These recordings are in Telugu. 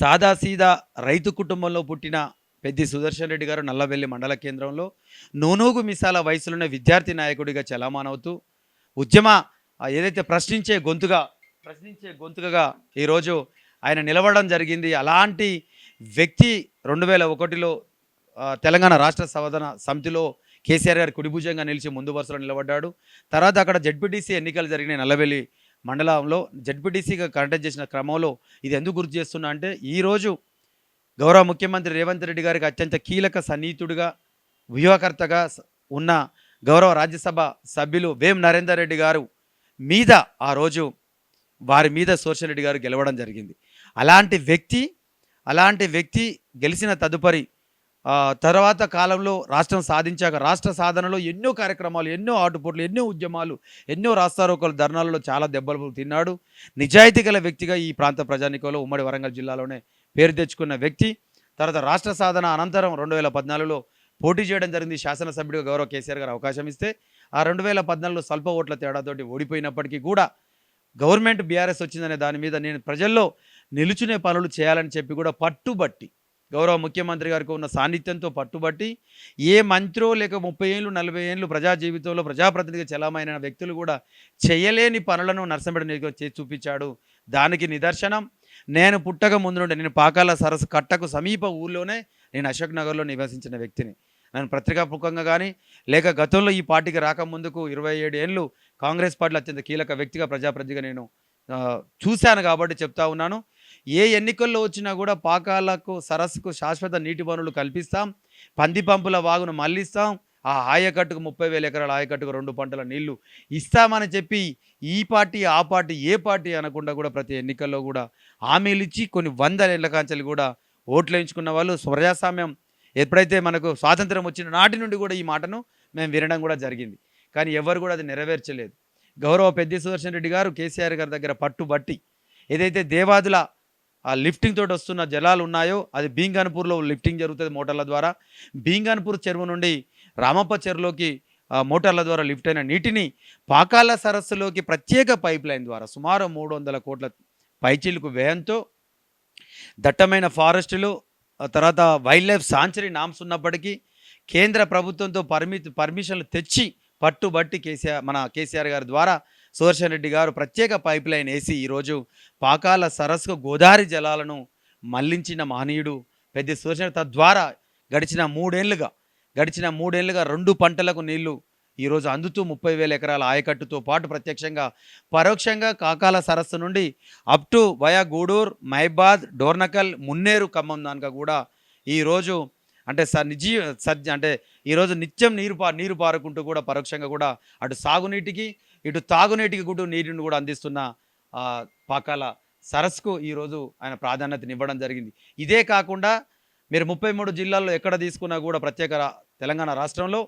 సాదాసీదా రైతు కుటుంబంలో పుట్టిన పెద్ది సుదర్శన్ రెడ్డి గారు నల్లవెల్లి మండల కేంద్రంలో నూనూగు మిసాల వయసులోనే విద్యార్థి నాయకుడిగా చలామణవుతూ ఉద్యమ ఏదైతే ప్రశ్నించే గొంతుకగా ఈరోజు ఆయన నిలవడం జరిగింది. అలాంటి వ్యక్తి 2001లో తెలంగాణ రాష్ట్ర సాధన సమితిలో కేసీఆర్ గారి కుడిభుజంగా నిలిచి ముందు వరుసలో నిలబడ్డాడు. తర్వాత అక్కడ జడ్పీటీసీ ఎన్నికలు జరిగినాయి. నల్లవెల్లి మండలంలో జడ్పీటీసీగా కంటెస్ట్ చేసిన క్రమంలో ఇది ఎందుకు గుర్తు చేస్తున్నా అంటే, ఈరోజు గౌరవ ముఖ్యమంత్రి రేవంత్ రెడ్డి గారికి అత్యంత కీలక సన్నిహితుడిగా వ్యూహకర్తగా ఉన్న గౌరవ రాజ్యసభ సభ్యులు వేం నరేందర్ రెడ్డి గారు మీద ఆ రోజు వారి మీద సుదర్శన్ రెడ్డి గారు గెలవడం జరిగింది. అలాంటి వ్యక్తి గెలిచిన తదుపరి తర్వాత కాలంలో రాష్ట్రం సాధించాక రాష్ట్ర సాధనలో ఎన్నో కార్యక్రమాలు, ఎన్నో ఆటుపోట్లు, ఎన్నో ఉద్యమాలు, ఎన్నో రాస్తారోకలు, ధర్నాలలో చాలా దెబ్బలు తిన్నాడు. నిజాయితీ గల వ్యక్తిగా ఈ ప్రాంత ప్రజానికంలో ఉమ్మడి వరంగల్ జిల్లాలోనే పేరు తెచ్చుకున్న వ్యక్తి. తర్వాత రాష్ట్ర సాధన అనంతరం 2014లో పోటీ చేయడం జరిగింది. శాసనసభ్యుడిగా గౌరవ కేసీఆర్ గారు అవకాశం ఇస్తే ఆ 2014లో స్వల్ప ఓట్ల తేడాతోటి ఓడిపోయినప్పటికీ కూడా గవర్నమెంట్ బీఆర్ఎస్ వచ్చిందనే దాని మీద నేను ప్రజల్లో నిలుచునే పనులు చేయాలని చెప్పి కూడా పట్టుబట్టి, గౌరవ ముఖ్యమంత్రి గారికి ఉన్న సాన్నిధ్యంతో పట్టుబట్టి, ఏ మంత్రో లేక 30 ఏళ్ళు 40 ఏళ్ళు ప్రజా జీవితంలో ప్రజాప్రతినిధిగా చలామైన వ్యక్తులు కూడా చేయలేని పనులను నర్సంపేట నియోజకవర్గం చేసి చూపించాడు. దానికి నిదర్శనం నేను పుట్టక ముందు నుండి నేను పాకాల సరస్సు కట్టకు సమీప ఊళ్ళోనే నేను అశోక్ నగర్లో నివసించిన వ్యక్తిని. నన్ను పత్రికాముఖంగా కానీ లేక గతంలో ఈ పార్టీకి రాకముందుకు 27 ఏళ్ళు కాంగ్రెస్ పార్టీలో అత్యంత కీలక వ్యక్తిగా ప్రజాప్రతినిధిగా నేను చూశాను కాబట్టి చెప్తా ఉన్నాను. ఏ ఎన్నికల్లో వచ్చినా కూడా పాకాలకు సరస్సుకు శాశ్వత నీటి వనరులు కల్పిస్తాం, పంది పంపుల వాగును మళ్ళిస్తాం, ఆ ఆయకట్టుకు 30,000 ఎకరాల ఆయకట్టుకు 2 పంటల నీళ్లు ఇస్తామని చెప్పి ఈ పార్టీ ఆ పార్టీ ఏ పార్టీ అనకుండా కూడా ప్రతి ఎన్నికల్లో కూడా హామీలు ఇచ్చి కొన్ని వందల ఏళ్ల కాంచెలు కూడా ఓట్లు వేయించుకున్న వాళ్ళు. ప్రజాస్వామ్యం ఎప్పుడైతే మనకు స్వాతంత్రం వచ్చిన నాటి నుండి కూడా ఈ మాటను మేము వినడం కూడా జరిగింది. కానీ ఎవరు కూడా అది నెరవేర్చలేదు. గౌరవ పెద్ది సుదర్శన్ రెడ్డి గారు కేసీఆర్ గారి దగ్గర పట్టుబట్టి ఏదైతే దేవాదుల లిఫ్టింగ్ తోటి వస్తున్న జలాలు ఉన్నాయో అది బీంగన్పూర్లో లిఫ్టింగ్ జరుగుతుంది మోటార్ల ద్వారా. బీంగన్పూర్ చెరువు నుండి రామప్ప చెరువులోకి మోటార్ల ద్వారా లిఫ్ట్ అయిన నీటిని పాకాల సరస్సులోకి ప్రత్యేక పైప్ లైన్ ద్వారా సుమారు 300 కోట్ల పైచీలకు వ్యయంతో దట్టమైన ఫారెస్టులు, తర్వాత వైల్డ్ లైఫ్ సాంచురీ నామ్స్ ఉన్నప్పటికీ కేంద్ర ప్రభుత్వంతో పర్మిషన్లు తెచ్చి పట్టుబట్టి కేసీఆర్ గారి ద్వారా సుదర్శన్ రెడ్డి గారు ప్రత్యేక పైప్ లైన్ వేసి ఈరోజు పాకాల సరస్సుకు గోదావరి జలాలను మళ్లించిన మహనీయుడు పెద్ద సుదర్శన్. తద్వారా గడిచిన మూడేళ్లుగా 2 పంటలకు నీళ్లు ఈరోజు అందుతూ 30,000 ఎకరాల ఆయకట్టుతో పాటు ప్రత్యక్షంగా పరోక్షంగా కాకాల సరస్సు నుండి అప్ టు వయా గూడూరు, మైబాద్, డోర్నకల్, మున్నేరు, ఖమ్మం దానిక కూడా ఈరోజు అంటే ఈరోజు నిత్యం నీరు పారుకుంటూ కూడా పరోక్షంగా కూడా అటు సాగునీటికి ఇటు తాగునీటికి కూడా నీటిని కూడా అందిస్తున్న పాకాల సరస్సుకు ఈరోజు ఆయన ప్రాధాన్యతనివ్వడం జరిగింది. ఇదే కాకుండా మీరు 33 జిల్లాల్లో ఎక్కడ తీసుకున్నా కూడా ప్రత్యేక తెలంగాణ రాష్ట్రంలో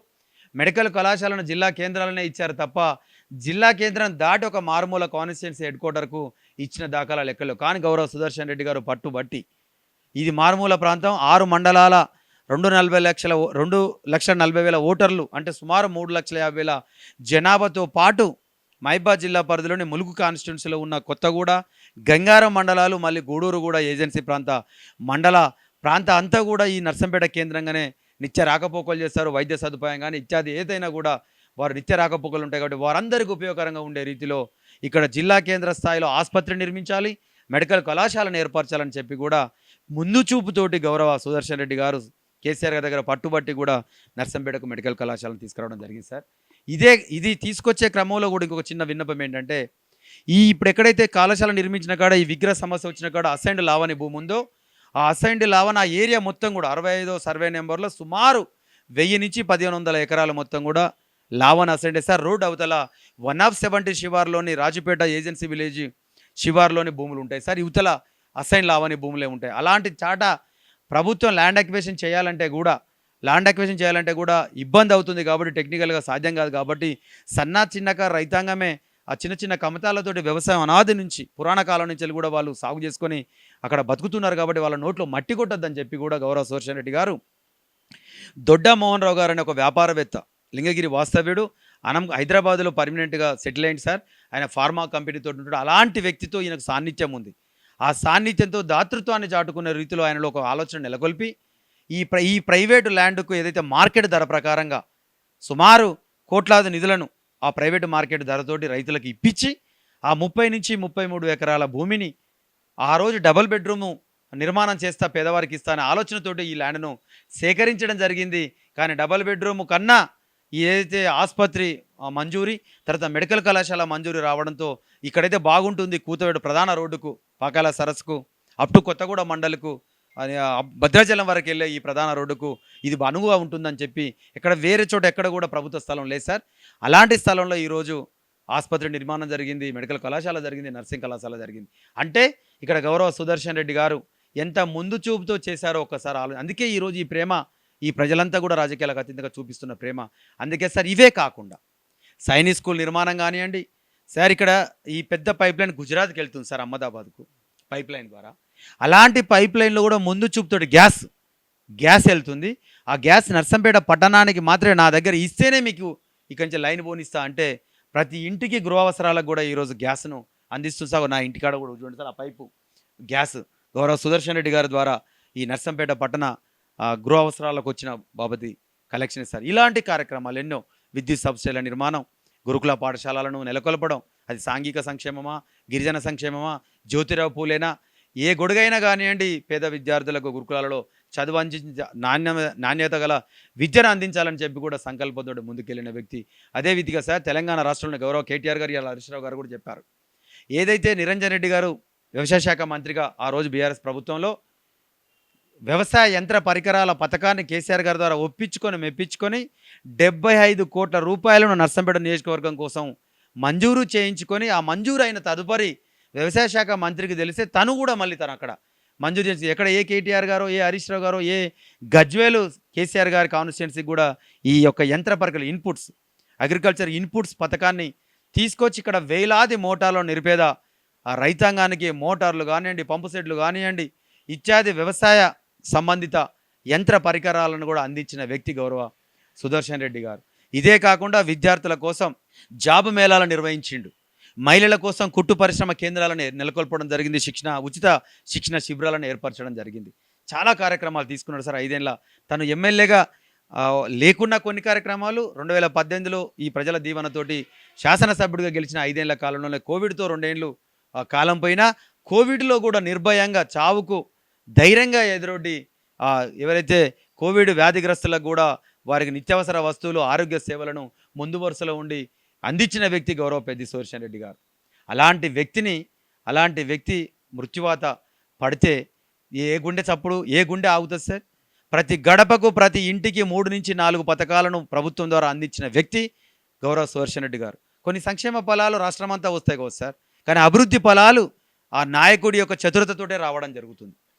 మెడికల్ కళాశాలను జిల్లా కేంద్రాలనే ఇచ్చారు తప్ప జిల్లా కేంద్రం దాటి ఒక మారుమూల కాన్స్టిట్యున్సీ హెడ్ క్వార్టర్కు ఇచ్చిన దాఖలా లెక్కలు. కానీ గౌరవ సుదర్శన్ రెడ్డి గారు పట్టుబట్టి ఇది మారుమూల ప్రాంతం, 6 మండలాల 2,40,000 ఓటర్లు అంటే సుమారు 3,50,000 జనాభాతో పాటు మైబాద్ జిల్లా పరిధిలోని ములుగు కాన్స్టిట్యున్సీలో ఉన్న కొత్తగూడ, గంగారం మండలాలు, మళ్ళీ గూడూరు కూడా ఏజెన్సీ ప్రాంత అంతా కూడా ఈ నర్సంపేట కేంద్రంగానే నిత్య రాకపోకలు చేస్తారు. వైద్య సదుపాయం కానీ ఇత్యాది ఏదైనా కూడా వారు నిత్య రాకపోకలు ఉంటాయి కాబట్టి వారందరికీ ఉపయోగకరంగా ఉండే రీతిలో ఇక్కడ జిల్లా కేంద్ర స్థాయిలో ఆసుపత్రి నిర్మించాలి, మెడికల్ కళాశాలను ఏర్పరచాలని చెప్పి కూడా ముందు చూపుతోటి గౌరవ సుదర్శన్ రెడ్డి గారు కేసీఆర్ గారి దగ్గర పట్టుబట్టి కూడా నర్సంపేటకు మెడికల్ కళాశాలను తీసుకురావడం జరిగింది సార్. ఇది తీసుకొచ్చే క్రమంలో కూడా ఇంకొక చిన్న విన్నపం ఏంటంటే, ఇప్పుడు ఎక్కడైతే కళాశాల నిర్మించిన కాడ ఈ విగ్రహ సమస్య వచ్చిన కాడ అసైన్డ్ లావని భూమి ఉందో ఆ అసైన్డ్ లావన్ ఆ ఏరియా మొత్తం కూడా 65వ సర్వే నెంబర్లో సుమారు 1000 నుంచి 1,500 ఎకరాలు మొత్తం కూడా లావన్ అసైన్డ్ సార్. రోడ్ అవతల 170 శివార్లోని రాజుపేట ఏజెన్సీ విలేజ్ శివార్లోని భూములు ఉంటాయి సార్. యువతల అసైన్ లావని భూములే ఉంటాయి. అలాంటి చాట ప్రభుత్వం ల్యాండ్ అక్విజిషన్ చేయాలంటే కూడా ఇబ్బంది అవుతుంది కాబట్టి టెక్నికల్గా సాధ్యం కాదు కాబట్టి చిన్నకారు రైతాంగమే ఆ చిన్న కమతాలతోటి వ్యవసాయం అనాది నుంచి పురాణ కాలం నుంచి కూడా వాళ్ళు సాగు చేసుకొని అక్కడ బతుకుతున్నారు కాబట్టి వాళ్ళ నోట్లో మట్టి కొట్టద్దని చెప్పి కూడా గౌరవ సుదర్శన్ రెడ్డి గారు దొడ్డ మోహన్ రావు గారు అనే ఒక వ్యాపారవేత్త, లింగగిరి వాస్తవ్యుడు, హైదరాబాద్లో పర్మనెంట్గా సెటిల్ అయింది సార్. ఆయన ఫార్మా కంపెనీతో ఉంటాడు. అలాంటి వ్యక్తితో ఈయనకు సాన్నిధ్యం ఉంది. ఆ సాన్నిధ్యంతో దాతృత్వాన్ని చాటుకునే రీతిలో ఆయనలో ఒక ఆలోచన నెలకొల్పి ఈ ప్రైవేటు ల్యాండ్‌కు ఏదైతే మార్కెట్ ధర ప్రకారంగా సుమారు కోట్లాది నిధులను ఆ ప్రైవేటు మార్కెట్ ధరతోటి రైతులకు ఇప్పించి, ఆ 30-33 ఎకరాల భూమిని ఆ రోజు డబుల్ బెడ్‌రూము నిర్మాణం చేస్తా పేదవారికి ఇస్తా అనే ఆలోచనతోటి ఈ ల్యాండ్‌ను సేకరించడం జరిగింది. కానీ డబుల్ బెడ్‌రూమ్ కన్నా ఏదైతే ఆస్పత్రి మంజూరీ, తర్వాత మెడికల్ కళాశాల మంజూరీ రావడంతో ఇక్కడైతే బాగుంటుంది కూతవేడు ప్రధాన రోడ్డుకు, పాకాల సరస్సుకు, అప్ టు కొత్తగూడెం మండల్‌కు భద్రాచలం వరకెళ్ళే ఈ ప్రధాన రోడ్డుకు ఇది అనువుగా ఉంటుందని చెప్పి ఇక్కడ వేరే చోట ఎక్కడ కూడా ప్రభుత్వ స్థలం లేదు సార్. అలాంటి స్థలంలో ఈరోజు ఆస్పత్రి నిర్మాణం జరిగింది, మెడికల్ కళాశాల జరిగింది, నర్సింగ్ కళాశాల జరిగింది. అంటే ఇక్కడ గౌరవ సుదర్శన్ రెడ్డి గారు ఎంత ముందు చూపుతో చేశారో ఒక్కసారి అందుకే ఈరోజు ఈ ప్రేమ ఈ ప్రజలంతా కూడా రాజకీయాలకు అతీతంగా చూపిస్తున్న ప్రేమ. అందుకే సార్ ఇవే కాకుండా సైనిక్ స్కూల్ నిర్మాణం కానివ్వండి సార్, ఇక్కడ ఈ పెద్ద పైప్ లైన్ గుజరాత్కి వెళ్తుంది సార్, అహ్మదాబాద్కు పైప్ లైన్ ద్వారా. అలాంటి పైప్ లైన్లో కూడా ముందు చూపుతోటి గ్యాస్ వెళ్తుంది. ఆ గ్యాస్ నర్సంపేట పట్టణానికి మాత్రమే నా దగ్గర ఇస్తేనే మీకు ఇక్కడి నుంచి లైన్ పోనిస్తా అంటే ప్రతి ఇంటికి గృహ అవసరాలకు కూడా ఈరోజు గ్యాస్ను అందిస్తూ సార్. నా ఇంటికాడ కూడా చూడండి సార్, ఆ పైపు గ్యాస్ గౌరవ సుదర్శన్ రెడ్డి గారి ద్వారా ఈ నర్సంపేట పట్టణ గృహ అవసరాలకు వచ్చిన బాబతి కలెక్షన్ సార్. ఇలాంటి కార్యక్రమాలు ఎన్నో, విద్యుత్ సబ్సిడీల నిర్మాణం, గురుకుల పాఠశాలలను నెలకొల్పడం, అది సాంఘిక సంక్షేమమా, గిరిజన సంక్షేమమా, జ్యోతిరావు పూలేనా, ఏ గొడుగైనా కానివ్వండి, పేద విద్యార్థులకు గురుకులాలలో చదువు నాణ్యత గల విద్యను అందించాలని చెప్పి కూడా సంకల్పంతో ముందుకెళ్ళిన వ్యక్తి. అదే విధిగా సార్ తెలంగాణ రాష్ట్రంలో గౌరవ కేటీఆర్ గారు, ఇలా హరీశ్రావు గారు కూడా చెప్పారు. ఏదైతే నిరంజన్ రెడ్డి గారు వ్యవసాయ శాఖ మంత్రిగా ఆ రోజు బీఆర్ఎస్ ప్రభుత్వంలో వ్యవసాయ యంత్ర పరికరాల పథకాన్ని కేసీఆర్ గారి ద్వారా మెప్పించుకొని 75 కోట్ల రూపాయలను నర్సంపేట నియోజకవర్గం కోసం మంజూరు చేయించుకొని, ఆ మంజూరు అయిన తదుపరి వ్యవసాయ శాఖ మంత్రికి తెలిస్తే తను కూడా మళ్ళీ తను అక్కడ మంజూరు చేసి, ఎక్కడ ఏ కేటీఆర్ గారో, ఏ హరీష్ రావు గారో, ఏ గజ్వేలు కేసీఆర్ గారి కాన్స్టిట్యున్సీకి కూడా ఈ యొక్క యంత్ర పరికరాలు ఇన్పుట్స్, అగ్రికల్చర్ ఇన్పుట్స్ పథకాన్ని తీసుకొచ్చి ఇక్కడ వేలాది మోటార్లు నిరుపేద ఆ రైతాంగానికి మోటార్లు కానివ్వండి, పంపు సెట్లు కానివ్వండి, ఇత్యాది వ్యవసాయ సంబంధిత యంత్ర పరికరాలను కూడా అందించిన వ్యక్తి గౌరవ సుదర్శన్ రెడ్డి గారు. ఇదే కాకుండా విద్యార్థుల కోసం జాబ్ మేళాలు నిర్వహించిండు, మహిళల కోసం కుట్టు పరిశ్రమ కేంద్రాలను నెలకొల్పడం జరిగింది, ఉచిత శిక్షణ శిబిరాలను ఏర్పరచడం జరిగింది. చాలా కార్యక్రమాలు తీసుకున్నాడు సార్ 5 ఏళ్ళ. తను ఎమ్మెల్యేగా లేకున్న కొన్ని కార్యక్రమాలు 2018లో ఈ ప్రజల దీవెనతోటి శాసనసభ్యుడిగా గెలిచిన 5 ఏళ్ల కాలంలోనే కోవిడ్తో 2 ఏళ్ళు కాలం పోయినా కోవిడ్లో కూడా నిర్భయంగా చావుకు ధైర్యంగా ఎదురొడ్డి ఎవరైతే కోవిడ్ వ్యాధిగ్రస్తులకు కూడా వారికి నిత్యావసర వస్తువులు, ఆరోగ్య సేవలను ముందు వరుసలో ఉండి అందించిన వ్యక్తి గౌరవ పెద్ది సుదర్శన్ రెడ్డి గారు. అలాంటి వ్యక్తి మృత్యువాత పడితే ఏ గుండె చప్పుడు, ఏ గుండె ఆగుతుంది సార్? ప్రతి గడపకు, ప్రతి ఇంటికి 3-4 పథకాలను ప్రభుత్వం ద్వారా అందించిన వ్యక్తి గౌరవ సుదర్శన్ రెడ్డి గారు. కొన్ని సంక్షేమ ఫలాలు రాష్ట్రమంతా వస్తాయి కదా సార్, కానీ అభివృద్ధి ఫలాలు ఆ నాయకుడి యొక్క చతురతతోటే రావడం జరుగుతుంది.